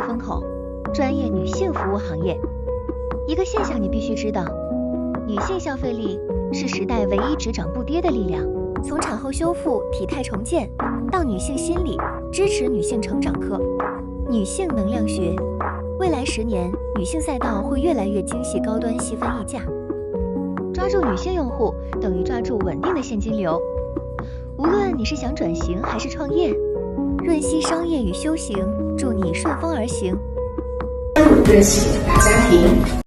风口，专业女性服务行业。一个现象你必须知道，女性消费力是时代唯一只涨不跌的力量。从产后修复、体态重建到女性心理支持女性成长课，女性能量学。未来10年，女性赛道会越来越精细、高端、细分溢价。抓住女性用户，等于抓住稳定的现金流。无论你是想转型还是创业，润熙商业与修行，祝你顺风而行。热情大家庭。